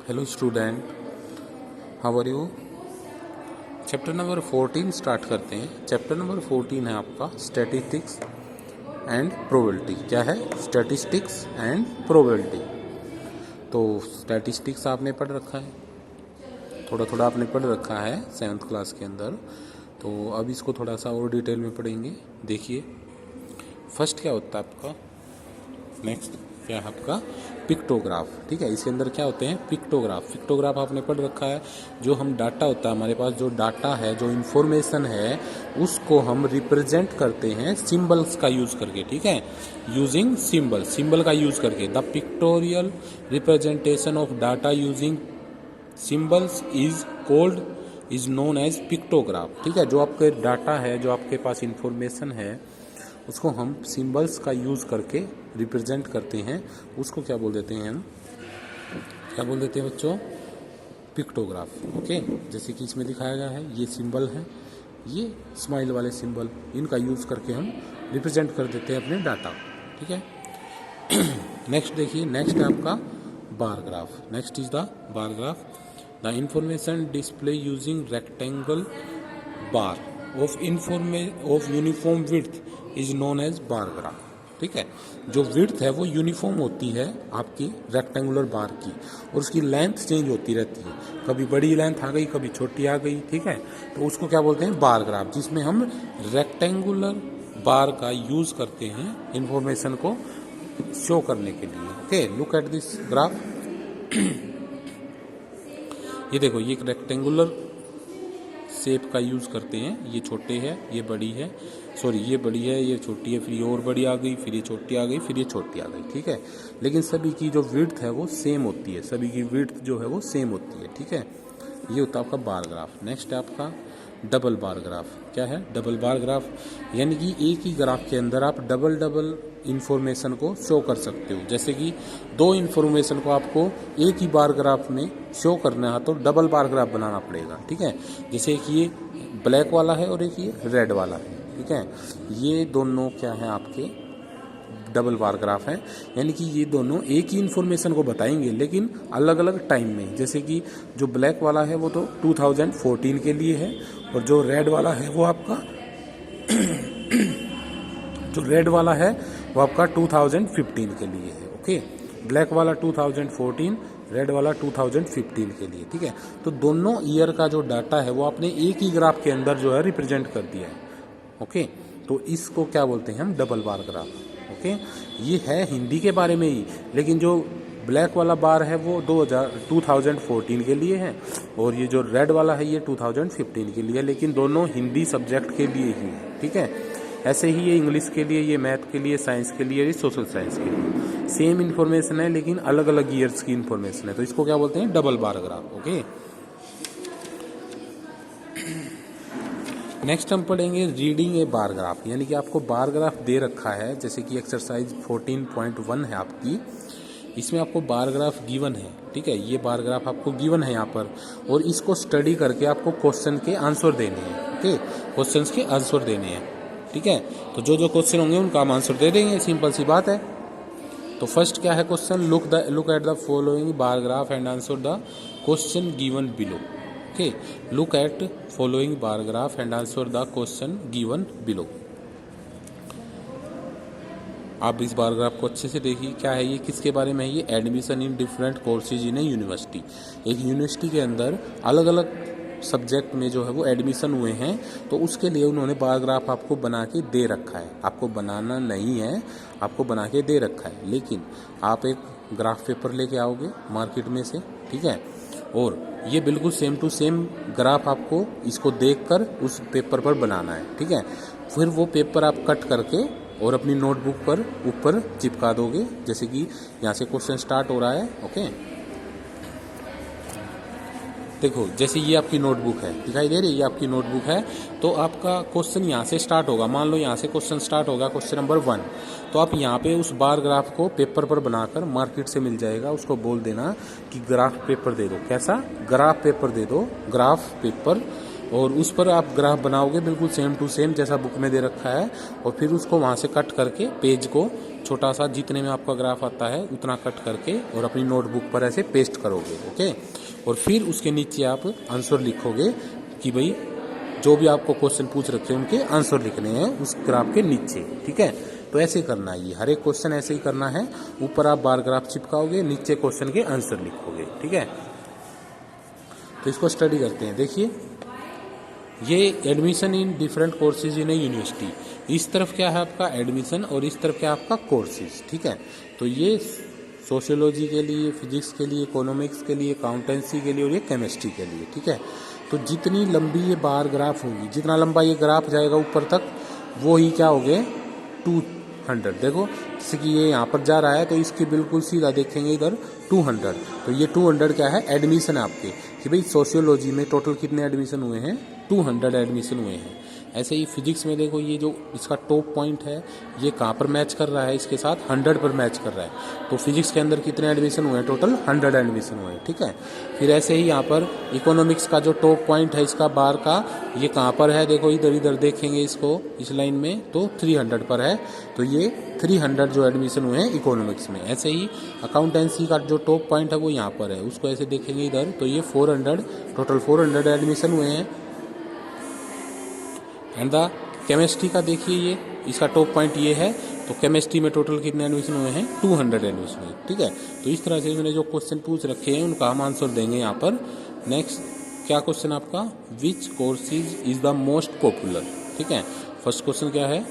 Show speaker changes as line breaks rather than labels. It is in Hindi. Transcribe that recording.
Hello student, how are you. Chapter number 14 start करते हैं। चैप्टर नंबर 14 है आपका स्टैटिस्टिक्स एंड प्रोबेबिलिटी। क्या है? Statistics and probability. तो स्टैटिस्टिक्स आपने पढ़ रखा है, थोड़ा थोड़ा आपने पढ़ रखा है 7th क्लास के अंदर। तो अब इसको थोड़ा सा और डिटेल में पढ़ेंगे। देखिए, फर्स्ट क्या होता है आपका, नेक्स्ट क्या है आपका पिक्टोग्राफ। ठीक है, इसके अंदर क्या होते हैं? पिक्टोग्राफ। पिक्टोग्राफ आपने पढ़ रखा है। जो हम डाटा होता है हमारे पास, जो डाटा है, जो इन्फॉर्मेशन है, उसको हम रिप्रेजेंट करते हैं सिंबल्स का यूज करके। ठीक है, यूजिंग सिंबल, सिंबल का यूज करके। The pictorial representation of data using symbols is known as pictograph. ठीक है, जो आपके डाटा है, जो आपके पास इंफॉर्मेशन है, उसको हम सिंबल्स का यूज करके रिप्रेजेंट करते हैं। उसको क्या बोल देते हैं हम? क्या बोल देते हैं बच्चों? पिक्टोग्राफ। ओके, जैसे कि इसमें दिखाया गया है, ये सिंबल है, ये स्माइल वाले सिंबल, इनका यूज करके हम रिप्रेजेंट कर देते हैं अपने डाटा। ठीक है, नेक्स्ट देखिए, नेक्स्ट है आपका bar graph. Next is the bar graph. The information display using rectangle bar of uniform width is known as bar graph. ठीक है, जो विड्थ है वो यूनिफॉर्म होती है आपकी रेक्टेंगुलर बार की, और उसकी लेंथ चेंज होती रहती है, कभी बड़ी लेंथ आ गई, कभी छोटी आ गई। ठीक है, तो उसको क्या बोलते हैं? बार ग्राफ, जिसमें हम रेक्टेंगुलर बार का यूज करते हैं इंफॉर्मेशन को शो करने के लिए। Okay, look at this graph. ये देखो, ये एक रेक्टेंगुलर शेप का यूज करते हैं। ये छोटे है, ये बड़ी है, सॉरी ये बड़ी है, ये छोटी है, फिर ये और बड़ी आ गई, फिर ये छोटी आ गई, फिर ये छोटी आ गई। ठीक है, लेकिन सभी की जो विड्थ है वो सेम होती है, सभी की विड्थ जो है वो सेम होती है। ठीक है, ये होता है आपका बार ग्राफ। नेक्स्ट है आपका डबल बार ग्राफ। क्या है डबल बार ग्राफ? यानी कि एक ही ग्राफ के अंदर आप डबल डबल इंफॉर्मेशन को शो कर सकते हो। जैसे कि दो इंफॉर्मेशन को आपको एक ही बार ग्राफ में शो करना है तो डबल बार ग्राफ बनाना पड़ेगा। ठीक है, जैसे कि ये ब्लैक वाला है और एक ये रेड वाला है। ठीक है, ये दोनों क्या है? आपके डबल बार ग्राफ है, यानी कि ये दोनों एक ही इन्फॉर्मेशन को बताएंगे लेकिन अलग अलग टाइम में। जैसे कि जो ब्लैक वाला है वो तो 2014 के लिए है, और जो रेड वाला है वो आपका जो रेड वाला है वो आपका 2015 के लिए है। ओके, ब्लैक वाला 2014, रेड वाला 2015 के लिए। ठीक है, तो दोनों ईयर का जो डाटा है वो आपने एक ही ग्राफ के अंदर जो है रिप्रेजेंट कर दिया है। ओके, तो इसको क्या बोलते हैं हम? Double bar graph. ओके, ये है हिंदी के बारे में ही, लेकिन जो ब्लैक वाला बार है वो 2014 के लिए है, और ये जो रेड वाला है ये 2015 के लिए है, लेकिन दोनों हिंदी सब्जेक्ट के लिए ही है। ठीक है, ऐसे ही ये इंग्लिश के लिए, ये मैथ के लिए, साइंस के लिए, ये सोशल साइंस के लिए सेम इन्फॉर्मेशन है लेकिन अलग अलग ईयर्स की इन्फॉर्मेशन है, तो इसको क्या बोलते हैं? Double bar graph. Okay, next हम पढ़ेंगे रीडिंग ए बार ग्राफ। यानी कि आपको बार ग्राफ दे रखा है, जैसे कि एक्सरसाइज 14.1 है आपकी, इसमें आपको बार ग्राफ गिवन है। ठीक है, ये बार ग्राफ आपको गिवन है यहाँ पर, और इसको स्टडी करके आपको क्वेश्चन के आंसर देने हैं। ओके, क्वेश्चंस के आंसर देने हैं। ठीक है, तो जो जो क्वेश्चन होंगे उनका हम आंसर दे देंगे, सिंपल सी बात है। तो फर्स्ट क्या है question? Look at the following bar graph and answer the question given below. Okay, look at following bar graph and answer the question given below. आप इस बार ग्राफ को अच्छे से देखिए। क्या है ये? किसके बारे में है ये? Admission in different courses in A university. एक यूनिवर्सिटी के अंदर अलग अलग सब्जेक्ट में जो है वो एडमिशन हुए हैं, तो उसके लिए उन्होंने बार ग्राफ आपको बना के दे रखा है। आपको बनाना नहीं है, आपको बना के दे रखा है, लेकिन आप एक ग्राफ पेपर लेके आओगे मार्केट में से। ठीक है, और ये बिल्कुल सेम टू सेम ग्राफ आपको इसको देखकर उस पेपर पर बनाना है। ठीक है, फिर वो पेपर आप कट करके और अपनी नोटबुक पर ऊपर चिपका दोगे। जैसे कि यहाँ से क्वेश्चन स्टार्ट हो रहा है। ओके, देखो, जैसे ये आपकी नोटबुक है, दिखाई दे रही है, ये आपकी नोटबुक है, तो आपका क्वेश्चन यहाँ से स्टार्ट होगा। मान लो यहाँ से क्वेश्चन स्टार्ट होगा, क्वेश्चन नंबर 1, तो आप यहाँ पे उस बार ग्राफ को पेपर पर बनाकर, मार्केट से मिल जाएगा, उसको बोल देना कि ग्राफ पेपर दे दो। कैसा? ग्राफ पेपर दे दो, ग्राफ पेपर, और उस पर आप ग्राफ बनाओगे बिल्कुल सेम टू सेम जैसा बुक में दे रखा है, और फिर उसको वहाँ से कट करके पेज को छोटा सा जितने में आपका ग्राफ आता है उतना कट करके और अपनी नोटबुक पर ऐसे पेस्ट करोगे। ओके, और फिर उसके नीचे आप आंसर लिखोगे कि भाई जो भी आपको क्वेश्चन पूछ रखे हैं उनके आंसर लिखने हैं उस ग्राफ के नीचे। ठीक है, तो ऐसे करना है, ये हर एक क्वेश्चन ऐसे ही करना है। ऊपर आप बार ग्राफ चिपकाओगे, नीचे क्वेश्चन के आंसर लिखोगे। ठीक है, तो इसको स्टडी करते हैं। देखिए, ये admission in different courses in A university, इस तरफ क्या है आपका एडमिशन और इस तरफ क्या है आपका कोर्सेज। ठीक है, तो ये सोशियोलॉजी के लिए, फिजिक्स के लिए, इकोनॉमिक्स के लिए, अकाउंटेंसी के लिए और ये केमिस्ट्री के लिए। ठीक है, तो जितनी लंबी ये बार ग्राफ होगी, जितना लंबा ये ग्राफ जाएगा ऊपर तक, वो ही क्या हो गए 200। देखो जैसे कि ये यहाँ पर जा रहा है तो इसकी बिल्कुल सीधा देखेंगे इधर 200, तो ये 200 क्या है एडमिशन है आपके, कि भाई सोशियोलॉजी में टोटल कितने एडमिशन हुए हैं, 200 एडमिशन हुए हैं। ऐसे ही फिजिक्स में देखो ये जो इसका टॉप पॉइंट है ये कहाँ पर मैच कर रहा है, इसके साथ 100 पर मैच कर रहा है। तो फिजिक्स के अंदर कितने एडमिशन हुए हैं, टोटल 100 एडमिशन हुए हैं। ठीक है, फिर ऐसे ही यहाँ पर इकोनॉमिक्स का जो टॉप पॉइंट है इसका बार का, ये कहाँ पर है, देखो इधर इधर देखेंगे इसको इस लाइन में, तो 300 पर है। तो ये 300 जो एडमिशन हुए हैं इकोनॉमिक्स में। ऐसे ही अकाउंटेंसी का जो टॉप पॉइंट है वो यहाँ पर है, उसको ऐसे देखेंगे इधर, तो ये 400, टोटल 400 एडमिशन हुए हैं। एंड द केमिस्ट्री का देखिए, ये इसका टॉप पॉइंट ये है, तो केमिस्ट्री में टोटल कितने एडमिशन हुए हैं, 200 एडमिशन हुए। ठीक है, तो इस तरह से मैंने जो क्वेश्चन पूछ रखे हैं उनका हम आंसर देंगे यहाँ पर। नेक्स्ट क्या क्वेश्चन आपका, which courses is the most popular. ठीक है, फर्स्ट क्वेश्चन क्या है,